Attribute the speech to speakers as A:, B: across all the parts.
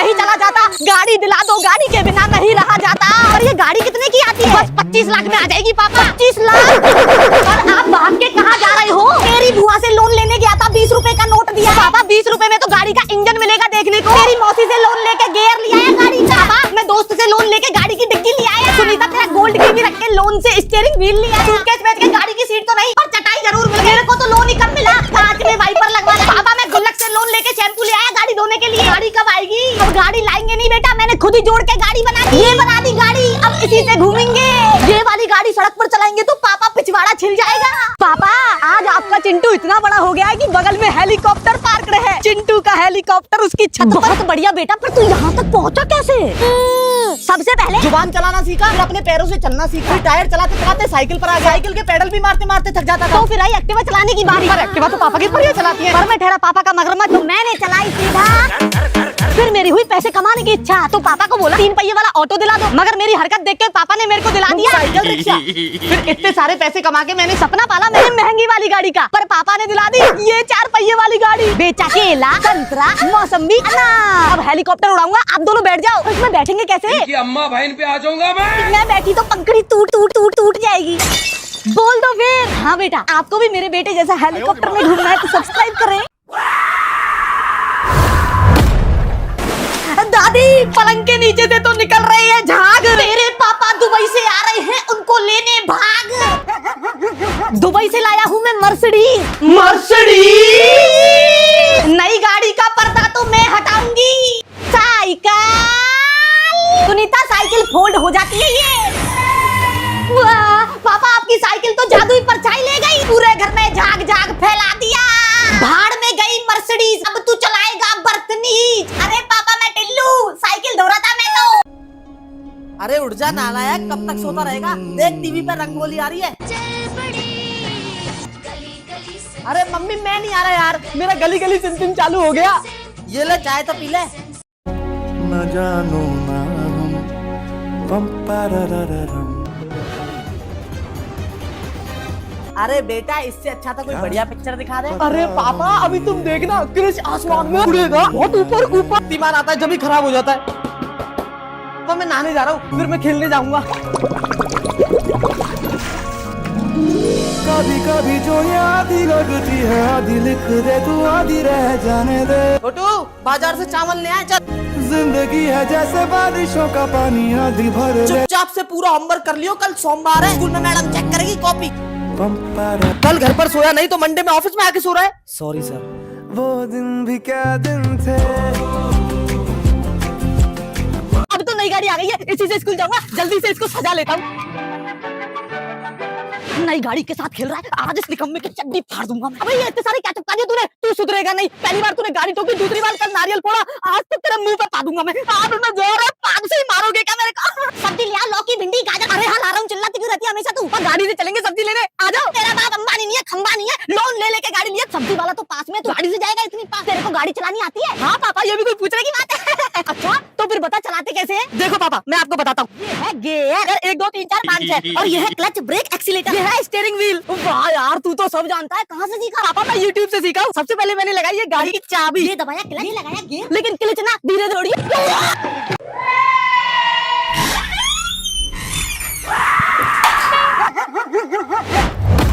A: नहीं चला जाता। गाड़ी दिला दो, गाड़ी के बिना नहीं रहा जाता। और ये गाड़ी कितने की आती है? बस 25 लाख में आ जाएगी पापा। 25 लाख? और आप भाग के कहाँ जा रहे हो? मेरी बुआ से लोन लेने गया था, 20 रुपए का नोट दिया। पापा 20 रुपए में तो गाड़ी का इंजन मिलेगा देखने को। मेरी मौसी से लोन लेके गियर लिया है गाड़ी का। पापा मैं दोस्त से लोन लेके गाड़ी की डिग्गी लिया है। सुनीता तेरा गोल्ड की भी रख के लोन से स्टीयरिंग व्हील लिया है। सूटकेस बेच के गाड़ी की सीट तो नहीं पर चटाई जरूर मिल गई। मेरे को तो लोन ही कब मिला? कांच में वाइपर लगवा लिया। पापा मैं गुल्लक से लोन लेके शैम्पू ले आया गाड़ी धोने के लिए। गाड़ी कब आएगी? अब गाड़ी लाएंगे नहीं बेटा, मैंने खुद ही जोड़ के गाड़ी बना दी। ये बना दी गाड़ी, अब इसी से घूमेंगे। ये वाली गाड़ी सड़क पर चलाएंगे तो पापा पिछवाड़ा छिल जाएगा। पापा आज आपका चिंटू इतना बड़ा हो गया है कि बगल में हेलीकॉप्टर पार्क है। चिंटू का हेलीकॉप्टर उसकी छत पर। बहुत बढ़िया बेटा, पर तू यहाँ तक पहुँचा कैसे? सबसे पहले
B: जुबान चलाना सीखा, फिर अपने पैरों से चलना सीखा, फिर टायर चलाते चलाते साइकिल पर आ गया। साइकिल के पेडल भी मारते मारते थक जाता था।
A: तो फिर आई एक्टिवा चलाने की बारी।
B: पर एक्टिवा तो पापा की बढ़िया चलाती है।
A: पर मैं ठहरा पापा का मगरमच्छ, तो मैंने चलाई सीधा। फिर मेरी हुई पैसे कमाने की इच्छा, तो पापा को बोला 3 पहिए वाला ऑटो दिला दो। मगर मेरी हरकत देख के पापा ने मेरे को दिला दिया
B: साइकिल रिक्शा। फिर इतने सारे पैसे कमा के मैंने
A: सपना पाला मैंने महंगी वाली गाड़ी का, पर पापा ने दिला दी ये 4 पहिए वाली गाड़ी। बेचा केला, संतरा, मौसम्बी, अनार। अब हेलीकॉप्टर उड़ाऊंगा, आप दोनों बैठ जाओ। इसमें बैठेंगे कैसे?
C: अम्मा बहन पे आ जाऊंगा
A: मैं बैठी तो पंखड़ी टूट जाएगी। बोल दो फिर। हाँ बेटा, आपको भी मेरे बेटे जैसा हेलीकॉप्टर में घूमना है तो सब्सक्राइब करें। दादी पलंग के नीचे से तो निकल रही है झाग। तेरे पापा दुबई से आ रहे हैं, उनको लेने भाग। दुबई से लाया हूँ मैं मर्सिडीज। नई गाड़ी का पर्दा तो मैं हटाऊंगी। साइकिल सुनीता, साइकिल फोल्ड हो जाती है ये। वाह पापा, आपकी साइकिल तो जादुई परछाई ले गई, पूरे घर में झाग झाग फैला दिया। भाड़ में गई मर्सिडीज, अब तू चलाएगा बर्तनीज। अरे पापा मैं टिल्लू, साइकिल धो रहा था मैं तो।
B: अरे उठ जा नालायक, कब तक सोता रहेगा? देख टीवी पे रंगोली आ रही है। अरे मम्मी मैं नहीं आ रहा यार, मेरा गली गली सिम चालू हो गया। ये ले चाय तो पी ले।
D: न जानो ना हम
B: अरे बेटा इससे अच्छा तो कोई बढ़िया पिक्चर दिखा दे।
E: अरे पापा अभी तुम देखना, क्रिश आसमान में उड़ेगा, बहुत ऊपर ऊपर।
B: दिमाग आता है जब भी खराब हो जाता है। पापा मैं नहाने जा रहा हूँ, फिर मैं खेलने जाऊंगा।
D: कभी कभी जो याद ही लगती है, आधी लिख दे तू आधी रह जाने दे।
B: छोटू बाजार से चावल ले आए, चल।
D: जिंदगी है जैसे बारिशों का पानी, आधी भर ले।
B: चुपचाप से पूरा होमवर्क कर लियो, कल सोमवार है, स्कूल में मैडम चेक करेगी कॉपी।
D: पंपारा
B: कल घर पर सोया नहीं तो मंडे में ऑफिस में आके सो रहा है। Sorry sir.
D: वो दिन भी क्या दिन थे।
A: अब तो नई गाड़ी आ गई है, इसी से स्कूल जाऊंगा। जल्दी से इसको सजा लेता हूँ। नई गाड़ी के साथ खेल रहा है, आज इस निकम्मे की चड्डी फाड़ दूंगा मैं। अबे ये इतने सारे क्या चिपका दिए तूने? तू सुधरेगा नहीं। पहली बार तूने गाड़ी ठोकी, दूसरी बार कल नारियल फोड़ा, आज तो तेरे मुंह पे पा दूंगा मैं। आज मैं जोर है, पान से ही मारोगे क्या मेरे को? सब्जी लिया, लौकी, भिंडी, गाजर। अरे हाँ ला रहा हूँ, चिल्लाती क्यों रहती है हमेशा तू? गाड़ी से चलेंगे सब्जी लेने, आ जाओ। तेरा बाप अंबानी नहीं है, खंबा नहीं है, लोन ले लेके गाड़ी लिया। सब्जी वाला तो पास में, तो गाड़ी से जाएगा इतनी पास? तेरे को गाड़ी चलानी आती है? हाँ पापा, ये भी कोई पूछने की बात है? अच्छा तो फिर बता चलाते कैसे है? देखो पापा मैं आपको बताता हूँ। ये है गियर 1 2 3 4 5 6, और ये है क्लच ब्रेक एक्सीलेटर, ये है स्टीयरिंग व्हील। वाह यार तू तो सब जानता है, कहाँ से सीखा? पापा मैं YouTube से सीखा हूँ। सबसे पहले मैंने लगाई ये गाड़ी की चाबी, ये दबाया क्लच, ये लगाया गियर, लेकिन क्लच ना धीरे दौड़िए।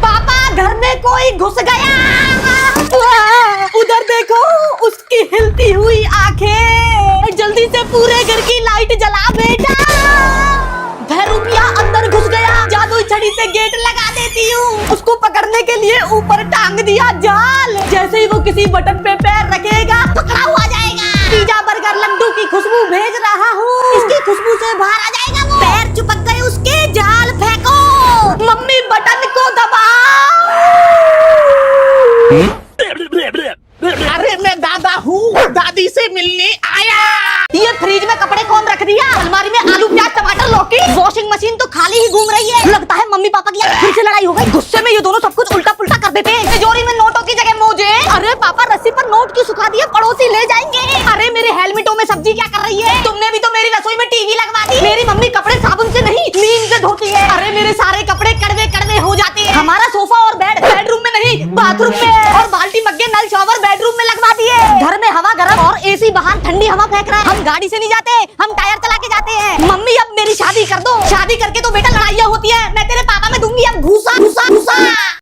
A: पापा घर में कोई घुस गया। उधर देखो उसकी हिलती हुई आंखें। जल्दी से पूरे घर की लाइट जला बेटा। भैरूपिया अंदर घुस गया, जादुई छड़ी से गेट लगा देती हूँ। उसको पकड़ने के लिए ऊपर टांग दिया जाल। जैसे ही वो किसी बटन पे पैर रखेगा पकड़ा हुआ जाएगा। पिज्जा बर्गर लड्डू की खुशबू भेज रहा हूँ, इसकी खुशबू से बाहर आ जाएगा वो। पैर चिपक गए उसके, जाल फेंको। मम्मी बटन को दबाओ।
B: अरे मैं दादा हूँ, दादी से मिलने आया।
A: ये फ्रिज में कपड़े कौन रख दिया? अलमारी में आलू प्याज टमाटर लौकी। वॉशिंग मशीन तो खाली ही घूम रही है। लगता है मम्मी पापा की फिर से लड़ाई हो गई। गुस्से में ये दोनों सब कुछ उल्टा पुल्टा कर देते हैं। तिजोरी में नोटों की जगह मोजे। अरे पापा रस्सी पर नोट क्यों सुखा दिए? पड़ोसी ले जाएंगे। अरे मेरे हेलमेटों में सब्जी क्या कर रही है? तुमने भी तो मेरी रसोई में टीवी लगवा दी। मेरी मम्मी कपड़े साबुन से नहीं नीम से धोती है। अरे मेरे सारे कपड़े कड़वे कड़वे हो जाते हैं। हमारा सोफा और बेड बेडरूम में नहीं बाथरूम में, और बाल्टी मग्गे नल शॉवर बेडरूम में लगवा दिए। घर में हवा गर्म और एसी बाहर ठंडी हवा फेंक रहा है। हम गाड़ी से नहीं जाते, हम टायर चला के जाते हैं। मम्मी अब मेरी शादी कर दो। शादी करके तो बेटा लड़ाइयाँ होती है। मैं तेरे पापा में दूंगी अब घूसा घूसा घूसा।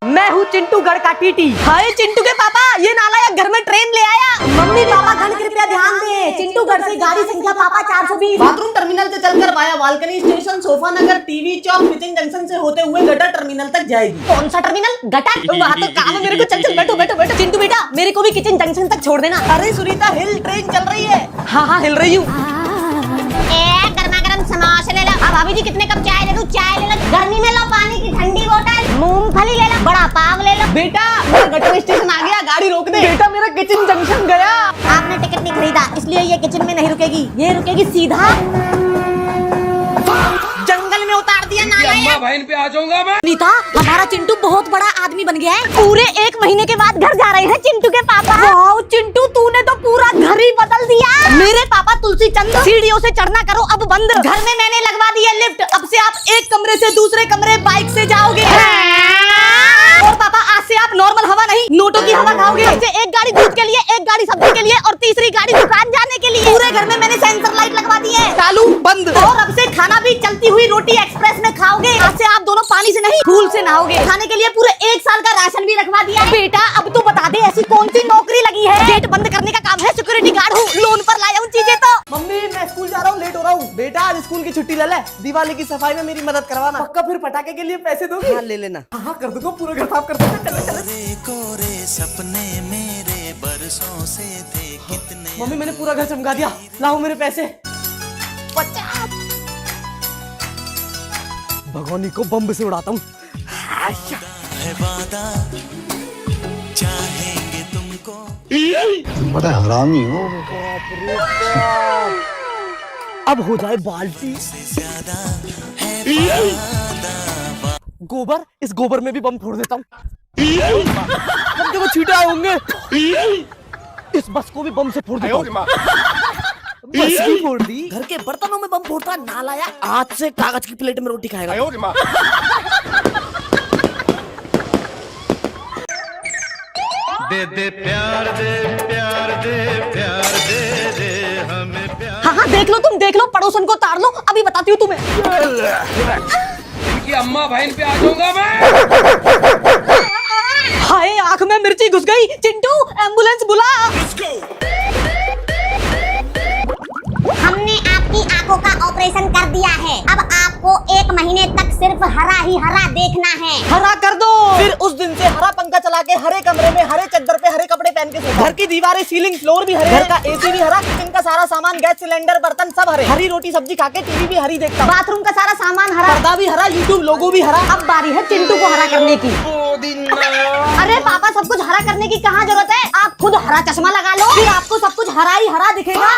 B: मैं हूँ चिंटू गढ़ का टीटी।
A: हाय चिंटू के पापा, ये नालायक घर में ट्रेन ले आया। मम्मी पापा गण कृपया ध्यान दे। चिंटू घर से गाड़ी संख्या पापा 420।
B: बाथरूम टर्मिनल से चलकर वाया बालकनी स्टेशन, सोफा नगर, टीवी चौक, पिचिंग जंक्शन से होते हुए गटर टर्मिनल तक जाएगी।
A: कौन सा टर्मिनल? गटर? वहाँ तो काम है मेरे को। चल चल बैठो बैठो बैठो। चिंटू बेटा मेरे को भी किचन जंक्शन तक छोड़ देना।
B: अरे सुनीता, हिल ट्रेन चल रही है।
A: हाँ हिल रही हूँ। गर्मा गर्म समोसे ले लो। अब भाभी जी कितने कप चाय ले दूं? चाय ले लो। गर्मी में लो पानी की ठंडी बोतल। मूंगफली ले लो। बड़ा पाव ले लो।
B: बेटा मेरा गटर स्टेशन आ गया, गाड़ी रोक दे। बेटा मेरा किचन जंक्शन गया।
A: आपने टिकट नहीं खरीदा इसलिए ये किचन में नहीं रुकेगी, ये रुकेगी सीधा जंगल में उतार दिया। नालायक
E: बहन पे आ जाऊंगा मैं।
A: नीता, हमारा चिंटू बहुत बड़ा आदमी बन गया है। पूरे 1 महीने के बाद घर जा रहे हैं चिंटू के पापा। वाओ चिंटू, तूने तो पूरा घर ही बदल दिया। मेरे पापा तुलसी चंद, सीढ़ियों से चढ़ना करो अब बंद। घर में मैंने लगवा दी है लिफ्ट। अब से आप एक कमरे से दूसरे कमरे बाइक से जाओगे। और पापा आज से आप नॉर्मल हवा नहीं, नोटों की हवा खाओगे। अब से एक गाड़ी दूध के लिए, एक गाड़ी सब्जी के लिए और तीसरी गाड़ी दुकान जाने के लिए। पूरे घर में मैंने सेंसर लाइट लगवा दी है।
B: चालू बंद।
A: और अब से खाना भी चलती हुई रोटी एक्सप्रेस में खाओगे। आज से आप दोनों पानी से नहीं फूल से नहाओगे। खाने के लिए पूरे 1 साल का राशन भी रखवा दिया है। बेटा अब तू बता दे ऐसी कौन सी नौकरी लगी है? गेट बंद करने का काम है, सिक्योरिटी गार्ड हूँ। लोन पर लाया हूँ चीजें तो।
B: मम्मी मैं स्कूल जा रहा हूँ, लेट हो रहा हूँ। बेटा आज स्कूल की छुट्टी ले ले। दिवाली की सफाई में मेरी मदद करवाना। पक्का फिर पटाखे के लिए पैसे दोगे? हाँ ले लेना। हाँ कर दूंगा, पूरा घर साफ कर दूंगा। चलो चलो।
C: कोरे सपने मेरे बरसों से थे कितने।
B: मम्मी मैंने पूरा घर चमका दिया, लाओ मेरे पैसे।
A: 50।
B: भगवानी को बम से उड़ाता हूँ।
C: है वादा चाहेंगे तुमको।
D: बड़ा हरामी हो।
B: अब हो जाए बाल्टी
C: ज्यादा है वादा।
B: गोबर, इस गोबर में भी बम फोड़ देता हूँ। हम जब छींटे आए होंगे, इस बस को भी बम से फोड़ देता हूँ। बस भी फोड़ दी। घर के बर्तनों में बम फोड़ता नालायक। आज से कागज की प्लेट में रोटी खाएगा।
E: दे दे प्यार दे प्यार दे प्यार दे दे हमें प्यार।
A: हाँ देख लो, तुम देख लो, पड़ोसन को तार लो। अभी बताती हूँ तुम्हें।
E: इनकी अम्मा बहन पे आ जाऊंगा मैं।
A: हाय आंख में मिर्ची घुस गई। चिंटू एम्बुलेंस बुला।
F: हमने आपकी आंखों का ऑपरेशन कर दिया है। अब आपको 1 महीने तक सिर्फ हरा ही हरा देखना है।
B: हरा कर दो। फिर उस दिन से हरा पंखा चला के हरे कमरे में हरे चद्दर पे हरे कपड़े पहन के सोता। घर की दीवारें, सीलिंग, फ्लोर भी हरे। घर का एसी भी हरा, किचन का सारा सामान, गैस सिलेंडर, बर्तन सब हरे। हरी रोटी सब्जी खा के टीवी भी हरी देखता हूं।
A: बाथरूम का सारा सामान हरा,
B: पर्दा भी हरा, यूट्यूब लोगो भी हरा।
A: अब बारी है चिंटू को हरा करने की। अरे पापा सब कुछ हरा करने की कहाँ जरूरत है? आप खुद हरा चश्मा लगा लो, फिर आपको सब कुछ हरा ही हरा दिखेगा।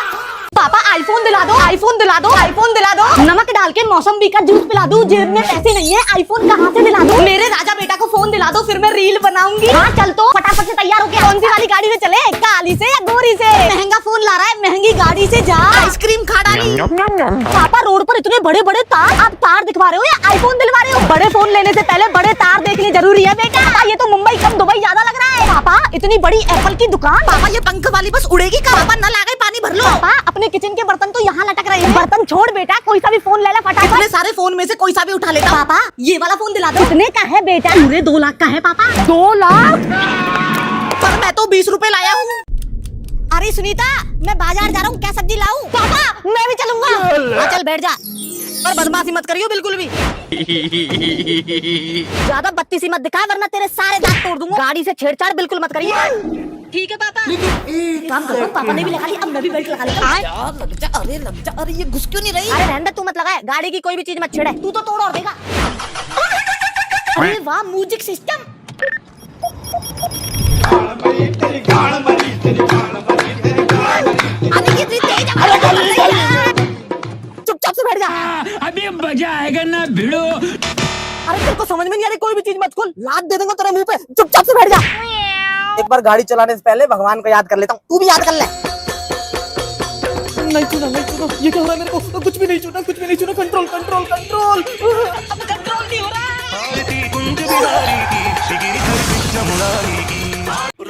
A: पापा आईफोन दिला दो, आईफोन दिला दो, आईफोन दिला दो। नमक डाल के मौसम्बी का जूस पिला दूं। जेब में पैसे नहीं है, आईफोन कहाँ से दिला दूं? मेरे राजा बेटा को फोन दिला दो, फिर मैं रील बनाऊंगी। हाँ चल तो फटाफट से तैयार होके। कौन सी वाली गाड़ी से चले, काली से या गोरी से? महंगा फोन ला रहा है, महंगी गाड़ी से जा। आइसक्रीम खा डाली। पापा रोड पर इतने बड़े बड़े तार, आप तार दिखवा रहे हो या आईफोन दिलवा रहे हो? बड़े फोन लेने से पहले बड़े तार देखने जरूरी है बेटा। पापा ये तो मुंबई कम दुबई ज्यादा लग रहा है। पापा इतनी बड़ी एप्पल की दुकान। पापा ये पंख वाली बस उड़ेगी का? पापा नल आ गए, पानी भर लो। पापा अपने किचन के बर्तन तो यहाँ लटक रहे हैं। बर्तन छोड़ बेटा, कोई सा भी फोन ले ला फटाफट। इतने सारे फोन में से कोई सा भी उठा लेता। पापा ये वाला फोन दिला दो। कितने का है बेटा? पूरे 2 लाख का है पापा। 2 लाख? पर मैं तो 20 रुपए लाया हूँ। अरे सुनीता, मैं बाजार जा रहा हूँ, क्या सब्जी लाऊं? पापा मैं भी चलूंगा। चल बैठ जा, पर बदमाशी मत करियो बिल्कुल भी। ज्यादा बत्तीसी मत दिखा वरना तेरे सारे दांत तोड़ दूंगा। गाड़ी से छेड़छाड़ बिल्कुल मत करिए। ठीक है पापा। काम करो, पापा ने भी लगा ली, अब मैं भी बेल्ट लगा लेता हूं।
B: लग जा, अरे लग जा। अरे ये घुस क्यों नहीं रही?
A: अरे रहने दे, तू मत लगाए। गाड़ी की कोई भी चीज मत छेड़े, तू तो तोड़ और देगा। अरे वाह म्यूजिक सिस्टम। चुपचाप से बैठ जा।
E: अभी मजा आएगा ना भिड़ो।
B: अरे तेरे को समझ में नहीं आ रही, कोई भी चीज मत खोल, लात दे दूंगा तेरे मुंह पे। चुपचाप से बैठ जा। एक बार गाड़ी चलाने से पहले भगवान को याद कर लेता हूँ, तू भी याद कर ले। नहीं छूना, नहीं छूना। ये क्या हो रहा है मेरे को? कुछ भी नहीं छूना, कुछ भी नहीं छूना। Control control control. अब कंट्रोल नहीं हो रहा।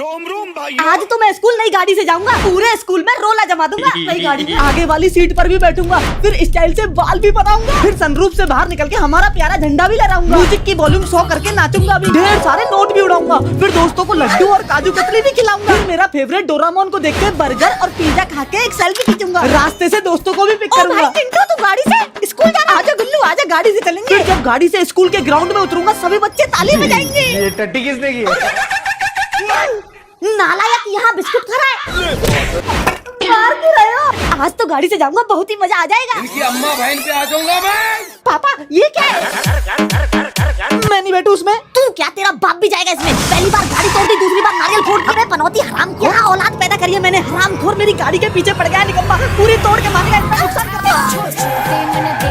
E: रोम रोम भाई।
A: आज तो मैं स्कूल नई गाड़ी से जाऊंगा, पूरे स्कूल में रोला जमा दूंगा। नई गाड़ी में आगे वाली सीट पर भी बैठूंगा, फिर स्टाइल से बाल भी बनाऊंगा, फिर सनरूफ से बाहर निकल के हमारा प्यारा झंडा भी लहराऊंगा, म्यूजिक की वॉल्यूम 100 करके नाचूंगा भी, ढेर सारे नोट भी उड़ाऊंगा, फिर दोस्तों को लड्डू और काजू कतली भी खिलाऊंगा, फिर मेरा फेवरेट डोरामोन को देख के बर्गर और पिज्जा खा के एक सेल्फी खींचूंगा, रास्ते से दोस्तों को भी पिक करूंगा। तू गाड़ी से स्कूल जाना? आजा गुल्लू आजा, गाड़ी से चलेंगे। फिर जब गाड़ी से स्कूल के ग्राउंड में उतरूंगा सभी बच्चे ताली बजाएंगे।
E: ये टट्टी किसने की?
A: नालायक, यहाँ बिस्कुट खा रहा है। मार क्यों रहे हो? आज तो गाड़ी से जाऊंगा, बहुत ही मजा आ जाएगा।
E: इनकी अम्मा बहन पे आ जाऊंगा मैं।
A: पापा ये क्या है? मैं नहीं बैठू उसमें। तू क्या, तेरा बाप भी जाएगा इसमें। पहली बार गाड़ी तोड़ दी, दूसरी बार नारियल फोड़ दी। पनौती हराम, क्या औलाद पैदा करी है मैंने। हरामखोर मेरी गाड़ी के पीछे पड़ गया निकम्मा, पूरी तोड़ के मारेगा, इतना नुकसान कर दिया।